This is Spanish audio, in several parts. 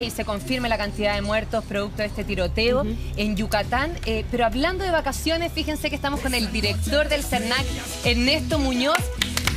Y se confirme la cantidad de muertos producto de este tiroteo en Yucatán. Pero hablando de vacaciones, fíjense que estamos con el director del CERNAC, Ernesto Muñoz.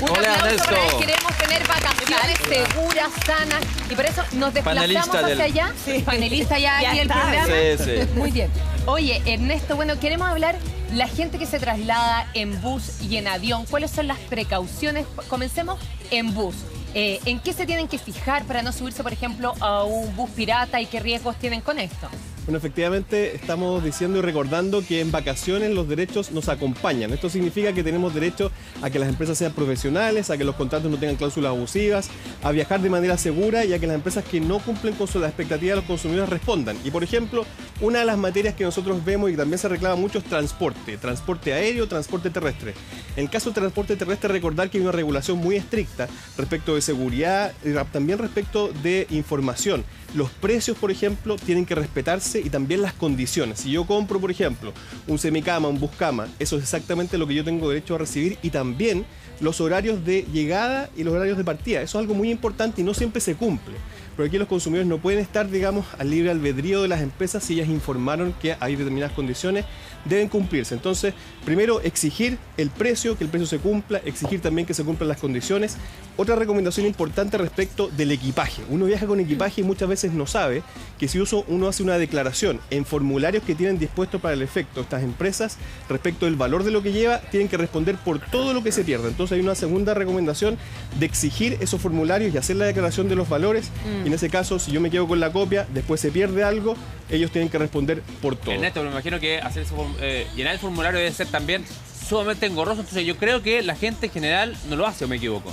Un aplauso para él. Queremos tener vacaciones seguras, sanas. Y por eso nos desplazamos hacia allá. Panelista ya aquí del programa. Sí. Muy bien. Oye, Ernesto, bueno, queremos hablar la gente que se traslada en bus y en avión. ¿Cuáles son las precauciones? Comencemos en bus. ¿En qué se tienen que fijar para no subirse, por ejemplo, a un bus pirata y qué riesgos tienen con esto? Bueno, efectivamente estamos diciendo y recordando que en vacaciones los derechos nos acompañan. Esto significa que tenemos derecho a que las empresas sean profesionales, a que los contratos no tengan cláusulas abusivas, a viajar de manera segura y a que las empresas que no cumplen con las expectativas de los consumidores respondan. Y por ejemplo, una de las materias que nosotros vemos y también se reclama mucho es transporte aéreo, transporte terrestre. En el caso del transporte terrestre, recordar que hay una regulación muy estricta respecto de seguridad y también respecto de información. Los precios, por ejemplo, tienen que respetarse y también las condiciones. Si yo compro, por ejemplo, un semicama, un buscama, eso es exactamente lo que yo tengo derecho a recibir y también los horarios de llegada y los horarios de partida. Eso es algo muy importante y no siempre se cumple. Pero aquí los consumidores no pueden estar, digamos, al libre albedrío de las empresas si ellas informaron que hay determinadas condiciones, deben cumplirse. Entonces, primero, exigir el precio, que el precio se cumpla, exigir también que se cumplan las condiciones. Otra recomendación importante respecto del equipaje. Uno viaja con equipaje y muchas veces no sabe que si uno hace una declaración en formularios que tienen dispuestos para el efecto estas empresas, respecto del valor de lo que lleva, tienen que responder por todo lo que se pierda. Entonces hay una segunda recomendación de exigir esos formularios y hacer la declaración de los valores. Y en ese caso, si yo me quedo con la copia, después se pierde algo, ellos tienen que responder por todo. Ernesto, me imagino que llenar el formulario debe ser también sumamente engorroso. Entonces yo creo que la gente en general no lo hace, ¿o me equivoco?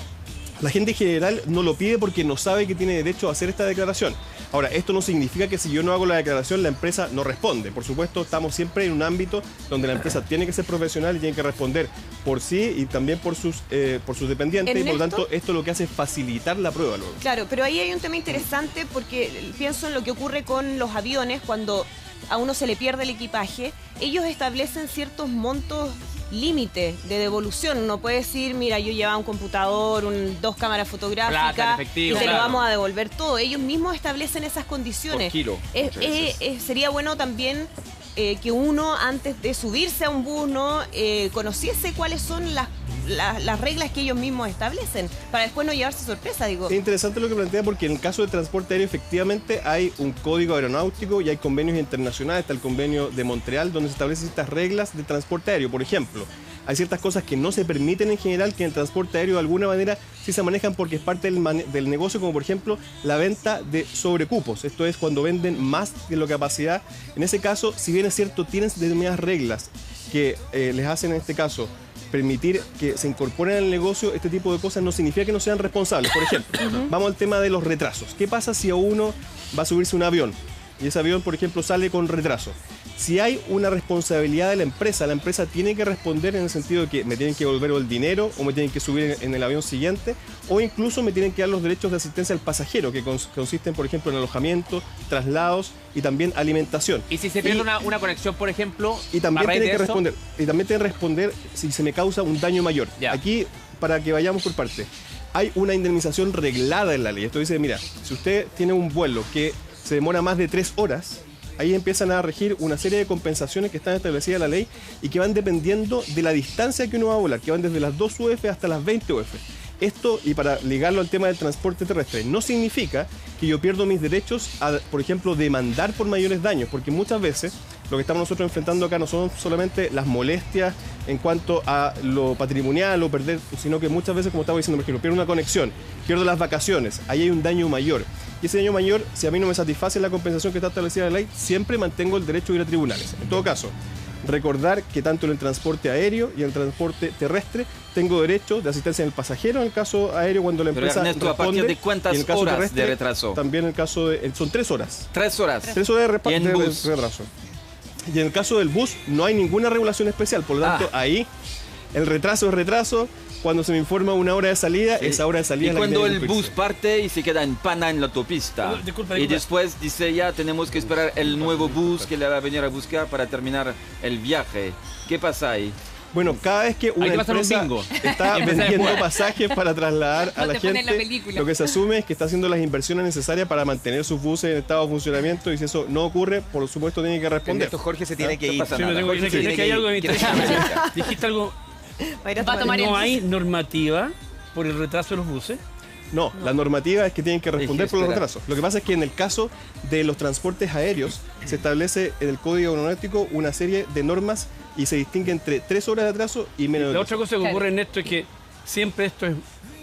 La gente en general no lo pide porque no sabe que tiene derecho a hacer esta declaración. Ahora, esto no significa que si yo no hago la declaración, la empresa no responde. Por supuesto, estamos siempre en un ámbito donde la empresa tiene que ser profesional y tiene que responder por sí y también por sus dependientes. Ernesto, y por lo tanto, esto lo que hace es facilitar la prueba luego. Claro, pero ahí hay un tema interesante porque pienso en lo que ocurre con los aviones cuando a uno se le pierde el equipaje. Ellos establecen ciertos montos límite de devolución. Uno puede decir, mira, yo llevaba un computador, dos cámaras fotográficas, plata, en efectivo, y te claro, lo vamos a devolver todo. Ellos mismos establecen esas condiciones. Por kilo, sería bueno también que uno, antes de subirse a un bus, ¿no? Conociese cuáles son las reglas que ellos mismos establecen, para después no llevarse sorpresa, digo. Es interesante lo que plantea porque en el caso del transporte aéreo efectivamente hay un código aeronáutico y hay convenios internacionales, está el convenio de Montreal donde se establecen estas reglas de transporte aéreo. Por ejemplo, hay ciertas cosas que no se permiten en general que en el transporte aéreo de alguna manera sí se manejan porque es parte del negocio, como por ejemplo la venta de sobrecupos. Esto es cuando venden más de la capacidad. En ese caso, si bien es cierto, tienen determinadas reglas que les hacen en este caso permitir que se incorporen al negocio, este tipo de cosas no significa que no sean responsables. Por ejemplo, vamos al tema de los retrasos. ¿Qué pasa si a uno va a subirse a un avión y ese avión, por ejemplo, sale con retraso? Si hay una responsabilidad de la empresa tiene que responder en el sentido de que me tienen que devolver el dinero o me tienen que subir en el avión siguiente o incluso me tienen que dar los derechos de asistencia al pasajero que consisten, por ejemplo, en alojamiento, traslados y también alimentación. ¿Y si se pierde una conexión, por ejemplo? Y también tienen que responder. Y también tienen que responder si se me causa un daño mayor. Ya. Aquí, para que vayamos por parte, hay una indemnización reglada en la ley. Esto dice, mira, si usted tiene un vuelo que se demora más de 3 horas, ahí empiezan a regir una serie de compensaciones que están establecidas en la ley y que van dependiendo de la distancia que uno va a volar, que van desde las 2 UF hasta las 20 UF. Esto, y para ligarlo al tema del transporte terrestre, no significa que yo pierdo mis derechos a, por ejemplo, demandar por mayores daños, porque muchas veces lo que estamos nosotros enfrentando acá no son solamente las molestias en cuanto a lo patrimonial o perder, sino que muchas veces, como estaba diciendo, por ejemplo, pierdo una conexión, pierdo las vacaciones, ahí hay un daño mayor. Y ese daño mayor, si a mí no me satisface la compensación que está establecida en la ley, siempre mantengo el derecho a ir a tribunales. En todo caso, recordar que tanto en el transporte aéreo y en el transporte terrestre tengo derecho de asistencia del pasajero en el caso aéreo cuando la empresa Ernesto, responde. ¿a partir de cuántas y en el caso horas terrestre, de retraso? También en el caso de... Son 3 horas. 3 horas. 3 horas de, ¿Y en bus? retraso. Y en el caso del bus no hay ninguna regulación especial, por lo tanto ahí el retraso es retraso. Cuando se me informa una hora de salida, Sí. esa hora de salida Y es la que cuando tiene el que bus cumplirse. parte y se queda en pana en la autopista. Disculpa. Y después dice ya tenemos que esperar el nuevo bus que le va a venir a buscar para terminar el viaje. ¿Qué pasa ahí? Bueno, cada vez que una Hay que pasar un empresa bingo. está Y empezar a vendiendo jugar. pasajes para trasladar a No la te ponen la gente, película. lo que se asume es que está haciendo las inversiones necesarias para mantener sus buses en estado de funcionamiento, y si eso no ocurre, por supuesto tiene que En responder. esto Jorge se tiene que No ir. pasa Sí, me nada. tengo que Jorge se decir tiene que hay algo que me quiere interesa. Dijiste algo, Va a ir a Va a tomar tomar no el- hay normativa por el retraso de los buses. No, la normativa es que tienen que responder por los espera. retrasos. Lo que pasa es que en el caso de los transportes aéreos se establece en el Código Aeronáutico una serie de normas y se distingue entre 3 horas de atraso y menos de La 3 otra cosa que Claro. ocurre en esto es que siempre esto es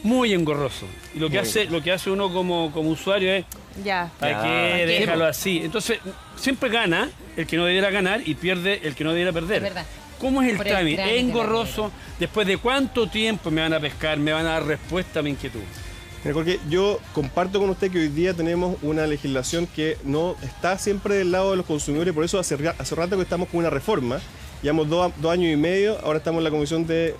muy engorroso. Y lo que hace uno como usuario es, Ya. ¿para qué? Déjalo así. Entonces, siempre gana el que no debiera ganar y pierde el que no debiera perder. Es verdad. ¿Cómo es el Por el trámite? trámite, ¿Es engorroso? ¿Después de cuánto tiempo me van a pescar? ¿Me van a dar respuesta a mi inquietud? Mira, porque yo comparto con usted que hoy día tenemos una legislación que no está siempre del lado de los consumidores, por eso hace rato que estamos con una reforma. Llevamos 2 años y medio, ahora estamos en la Comisión de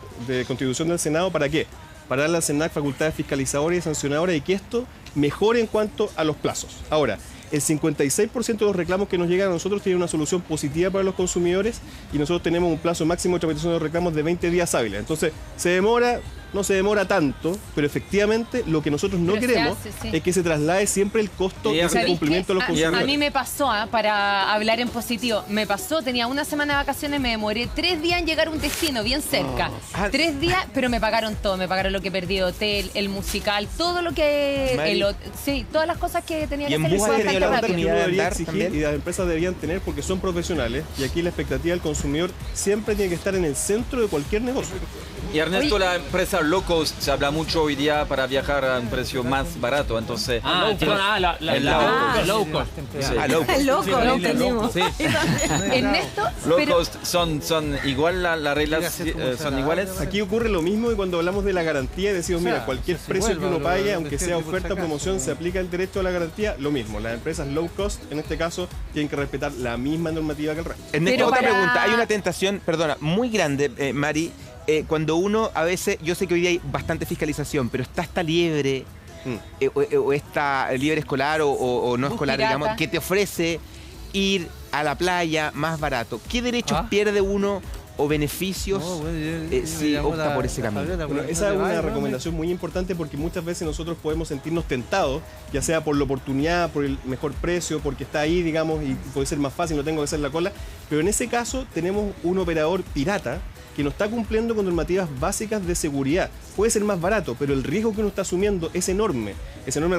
Constitución del Senado. ¿Para qué? Para darle al SENAC facultades fiscalizadoras y sancionadoras y que esto mejore en cuanto a los plazos. Ahora, el 56% de los reclamos que nos llegan a nosotros tiene una solución positiva para los consumidores y nosotros tenemos un plazo máximo de tramitación de los reclamos de 20 días hábiles. Entonces, se demora, no se demora tanto, pero efectivamente lo que nosotros no Pero se queremos hace, sí. es que se traslade siempre el costo Y de ese ¿Sabéis cumplimiento de qué? los A consumidores. mí me pasó, para hablar en positivo, me pasó, tenía una semana de vacaciones, me demoré 3 días en llegar a un destino bien cerca. Ah. 3 días, pero me pagaron todo, me pagaron lo que perdí de hotel, el musical, todo lo que... Mari. sí, todas las cosas que tenía ¿Y que en hacer bus fue has tenido bastante la rápido. Que uno oportunidad de debería andar exigir también? y las empresas deberían tener porque son profesionales y aquí la expectativa del consumidor siempre tiene que estar en el centro de cualquier negocio. Y Ernesto, la empresa low cost se habla mucho hoy día para viajar a un precio más barato, entonces... La El low cost. Sí. Ah, loco. Loco, lo entendimos. Sí. Ernesto, Low pero... cost son igual las reglas son iguales. Aquí ocurre lo mismo y cuando hablamos de la garantía decimos, mira, cualquier precio que uno pague, aunque sea oferta o promoción, se aplica el derecho a la garantía, lo mismo. Las empresas low cost, en este caso, tienen que respetar la misma normativa que el resto. Ernesto, Pero otra para- pregunta. Hay una tentación, perdona, muy grande, Mari, cuando uno a veces, yo sé que hoy día hay bastante fiscalización, pero está esta liebre, o esta liebre escolar o no Bus escolar, pirata. digamos, que te ofrece ir a la playa más barato. ¿Qué derechos pierde uno o beneficios si opta por ese camino? Bueno, esa es una recomendación muy importante porque muchas veces nosotros podemos sentirnos tentados, ya sea por la oportunidad, por el mejor precio, porque está ahí, digamos, y puede ser más fácil, no tengo que hacer la cola. Pero en ese caso tenemos un operador pirata que no está cumpliendo con normativas básicas de seguridad. Puede ser más barato, pero el riesgo que uno está asumiendo es enorme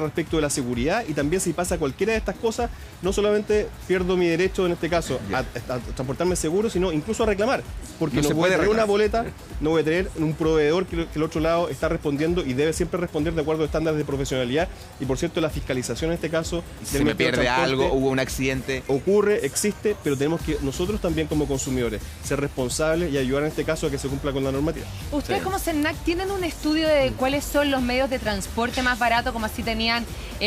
respecto de la seguridad y también si pasa cualquiera de estas cosas, no solamente pierdo mi derecho en este caso a transportarme seguro, sino incluso a reclamar, porque No no, se voy puede a tener una reclamar. boleta, no voy a tener un proveedor que el otro lado está respondiendo y debe siempre responder de acuerdo a estándares de profesionalidad y por cierto la fiscalización en este caso Si del me Ministerio de pierde Transporte algo, hubo un accidente. ocurre, existe, pero tenemos que nosotros también como consumidores ser responsables y ayudar en este caso a que se cumpla con la normativa. Ustedes Sí. como CERNAC tienen un estudio de cuáles son los medios de transporte más baratos, como así tenían,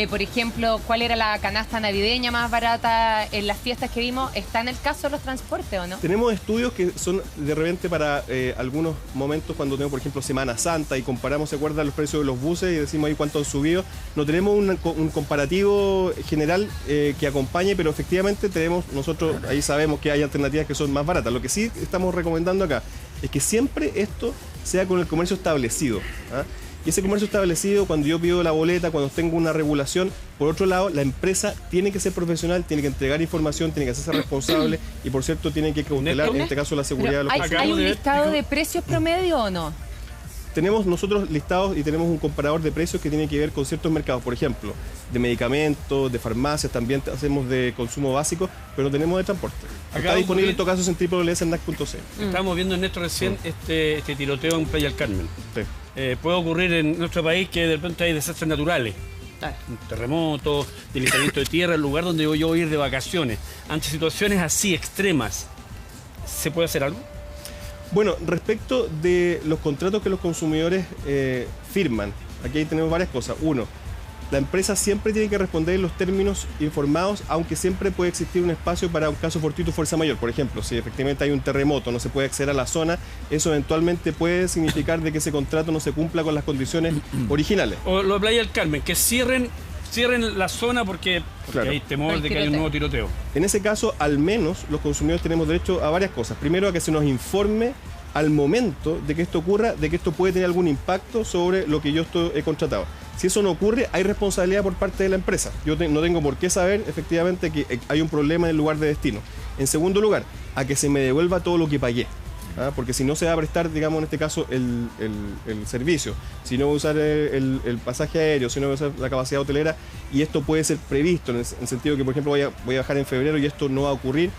por ejemplo, cuál era la canasta navideña más barata en las fiestas que vimos. ¿Está en el caso de los transportes o no? Tenemos estudios que son de repente para algunos momentos cuando tenemos, por ejemplo, Semana Santa y comparamos, ¿se acuerdan los precios de los buses y decimos ahí cuánto han subido? No tenemos un comparativo general que acompañe, pero efectivamente tenemos, nosotros ahí sabemos que hay alternativas que son más baratas. Lo que sí estamos recomendando acá es que siempre esto sea con el comercio establecido. ¿Ah? Y ese comercio establecido, cuando yo pido la boleta, cuando tengo una regulación, por otro lado, la empresa tiene que ser profesional, tiene que entregar información, tiene que hacerse responsable y, por cierto, tiene que cautelar, en este caso, la seguridad de Pero los ¿hay, consumidores. hay un de ver- listado de precios promedio o no? Tenemos nosotros listados y tenemos un comparador de precios que tiene que ver con ciertos mercados, por ejemplo, de medicamentos, de farmacias, también hacemos de consumo básico, pero no tenemos de transporte. Acá Está disponible en ocurre- todo caso en www.sendac.cl. Estábamos viendo, Ernesto, recién este tiroteo en Playa del Carmen. Sí. Puede ocurrir en nuestro país que de repente hay desastres naturales. Un terremoto, deslizamiento de tierra, el lugar donde yo voy a ir de vacaciones. Ante situaciones así extremas, ¿se puede hacer algo? Bueno, respecto de los contratos que los consumidores firman, aquí tenemos varias cosas. Uno, la empresa siempre tiene que responder en los términos informados, aunque siempre puede existir un espacio para un caso fortuito o fuerza mayor. Por ejemplo, si efectivamente hay un terremoto, no se puede acceder a la zona, eso eventualmente puede significar de que ese contrato no se cumpla con las condiciones originales. O lo de Playa del Carmen, que cierren la zona porque Claro. hay temor El de que haya un tiroteo. nuevo tiroteo. En ese caso, al menos los consumidores tenemos derecho a varias cosas. Primero, a que se nos informe al momento de que esto ocurra, de que esto puede tener algún impacto sobre lo que yo he contratado. Si eso no ocurre, hay responsabilidad por parte de la empresa. Yo no tengo por qué saber efectivamente que hay un problema en el lugar de destino. En segundo lugar, a que se me devuelva todo lo que pagué. Porque si no se va a prestar, digamos, en este caso, el servicio, si no voy a usar el pasaje aéreo, si no voy a usar la capacidad hotelera, y esto puede ser previsto, en el sentido que, por ejemplo, voy a viajar en febrero y esto no va a ocurrir,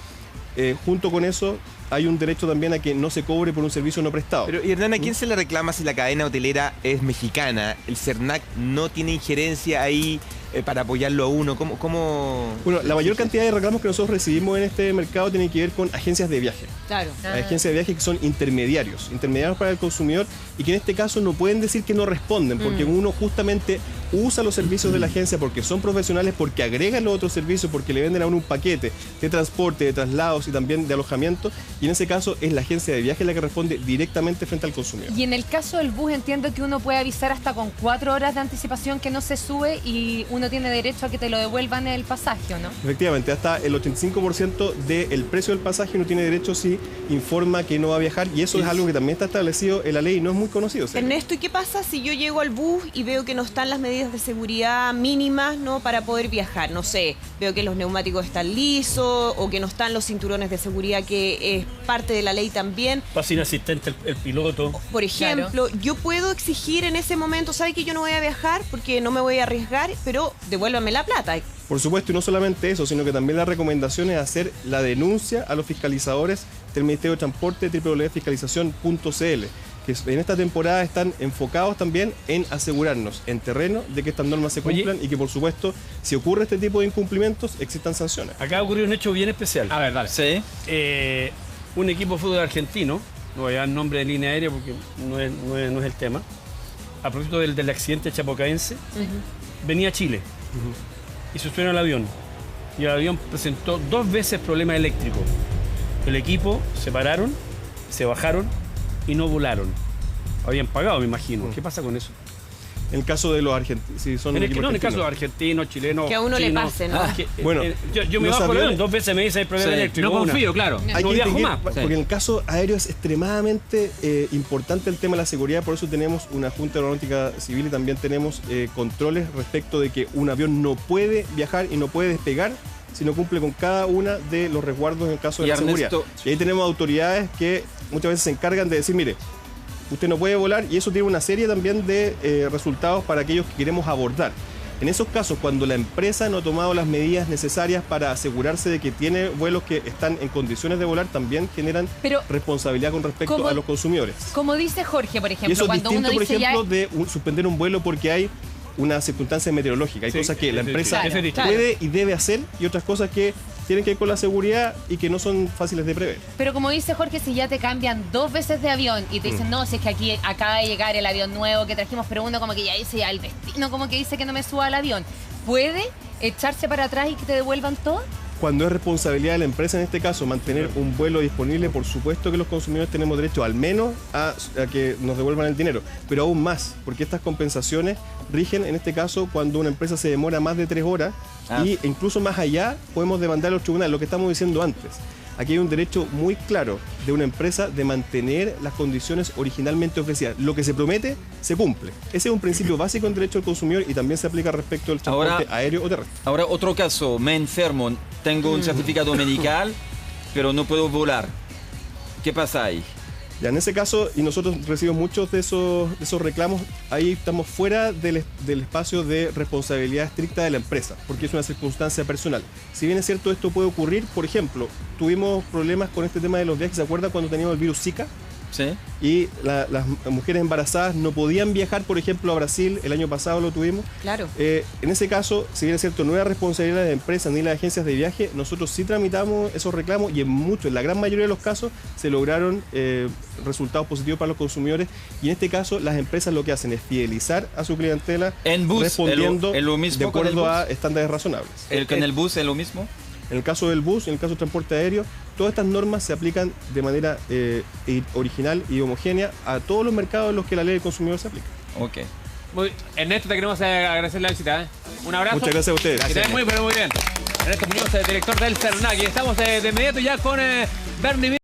junto con eso hay un derecho también a que no se cobre por un servicio no prestado. Pero, y Hernán, ¿a quién se le reclama si la cadena hotelera es mexicana? ¿El CERNAC no tiene injerencia ahí para apoyarlo a uno? ¿Cómo? Bueno, la mayor cantidad de reclamos que nosotros recibimos en este mercado tiene que ver con agencias de viaje. Claro. Agencias de viaje que son intermediarios para el consumidor, y que en este caso no pueden decir que no responden, porque uno justamente usa los servicios de la agencia porque son profesionales, porque agregan los otros servicios, porque le venden a uno un paquete de transporte, de traslados y también de alojamiento, y en ese caso es la agencia de viaje la que responde directamente frente al consumidor. Y en el caso del bus entiendo que uno puede avisar hasta con 4 horas de anticipación que no se sube y uno tiene derecho a que te lo devuelvan el pasaje, ¿o no? Efectivamente, hasta el 85% del precio del pasaje uno tiene derecho si informa que no va a viajar, y eso es algo que también está establecido en la ley y no es muy conocido. ¿Sí? Ernesto, ¿y qué pasa si yo llego al bus y veo que no están las medidas de seguridad mínimas, ¿no?, para poder viajar? No sé, veo que los neumáticos están lisos o que no están los cinturones de seguridad, que es parte de la ley también. Pasa inasistente el piloto. Por ejemplo, yo puedo exigir en ese momento, ¿sabe que yo no voy a viajar porque no me voy a arriesgar, pero devuélvame la plata? Por supuesto, y no solamente eso, sino que también la recomendación es hacer la denuncia a los fiscalizadores del Ministerio de Transporte, www.fiscalizacion.cl, que en esta temporada están enfocados también en asegurarnos en terreno de que estas normas se cumplan. Oye, y que, por supuesto, si ocurre este tipo de incumplimientos, existan sanciones. Acá ocurrió un hecho bien especial. A ver, dale. Sí. Un equipo de fútbol argentino, no voy a dar nombre de línea aérea porque no es el tema, a propósito del accidente chapocaense, venía a Chile y se subieron al avión. Y el avión presentó 2 veces problema eléctrico. El equipo se pararon, se bajaron y no volaron. Habían pagado, me imagino. ¿Qué pasa con eso? En el caso de los argentinos, si son en el caso de los argentinos, chilenos, que a uno chinos, le pase, ¿no? Bueno, yo me bajo el avión, 2 veces me dicen el problema eléctrico. No confío, claro. Hay no que viajo distinguir, más. porque en el caso aéreo es extremadamente importante el tema de la seguridad, por eso tenemos una Junta Aeronáutica Civil y también tenemos controles respecto de que un avión no puede viajar y no puede despegar si no cumple con cada una de los resguardos en el caso de la seguridad. Y ahí tenemos autoridades que muchas veces se encargan de decir, mire, usted no puede volar, y eso tiene una serie también de resultados para aquellos que queremos abordar. En esos casos, cuando la empresa no ha tomado las medidas necesarias para asegurarse de que tiene vuelos que están en condiciones de volar, también generan responsabilidad con respecto a los consumidores. Como dice Jorge, por ejemplo, y eso es cuando distinto, uno dice por ejemplo, de suspender un vuelo porque hay una circunstancia meteorológica. Hay cosas que la empresa puede y debe hacer, y otras cosas que tienen que ver con la seguridad y que no son fáciles de prever. Pero como dice Jorge, si ya te cambian 2 veces de avión y te dicen, no, si es que aquí acaba de llegar el avión nuevo que trajimos, pero uno como que ya dice, ya el destino como que dice que no me suba al avión, ¿puede echarse para atrás y que te devuelvan todo? Cuando es responsabilidad de la empresa, en este caso, mantener un vuelo disponible, por supuesto que los consumidores tenemos derecho al menos a que nos devuelvan el dinero, pero aún más, porque estas compensaciones rigen, en este caso, cuando una empresa se demora más de 3 horas y incluso más allá podemos demandar a los tribunales, lo que estamos diciendo antes. Aquí hay un derecho muy claro de una empresa de mantener las condiciones originalmente ofrecidas. Lo que se promete, se cumple. Ese es un principio básico en derecho del consumidor y también se aplica respecto al transporte aéreo o terrestre. Ahora, otro caso, me enfermo, tengo un certificado medical, pero no puedo volar. ¿Qué pasa ahí? Ya, en ese caso, y nosotros recibimos muchos de esos reclamos, ahí estamos fuera del espacio de responsabilidad estricta de la empresa, porque es una circunstancia personal. Si bien es cierto, esto puede ocurrir, por ejemplo, tuvimos problemas con este tema de los viajes, ¿se acuerdan cuando teníamos el virus Zika? Sí. Y las mujeres embarazadas no podían viajar, por ejemplo, a Brasil, el año pasado lo tuvimos. Claro. En ese caso, si bien es cierto, no era responsabilidad de la empresa ni de las agencias de viaje, nosotros sí tramitamos esos reclamos y en la gran mayoría de los casos se lograron resultados positivos para los consumidores, y en este caso las empresas lo que hacen es fidelizar a su clientela en bus, respondiendo lo mismo de acuerdo a estándares razonables. ¿En el bus es lo mismo? En el caso del bus, en el caso del transporte aéreo, todas estas normas se aplican de manera original y homogénea a todos los mercados en los que la ley del consumidor se aplica. Ok. Ernesto, te queremos agradecer la visita. Un abrazo. Muchas gracias a ustedes. Que te ven muy bien. Ernesto Muñoz, director del CERNAC. Y estamos de inmediato ya con Bernie.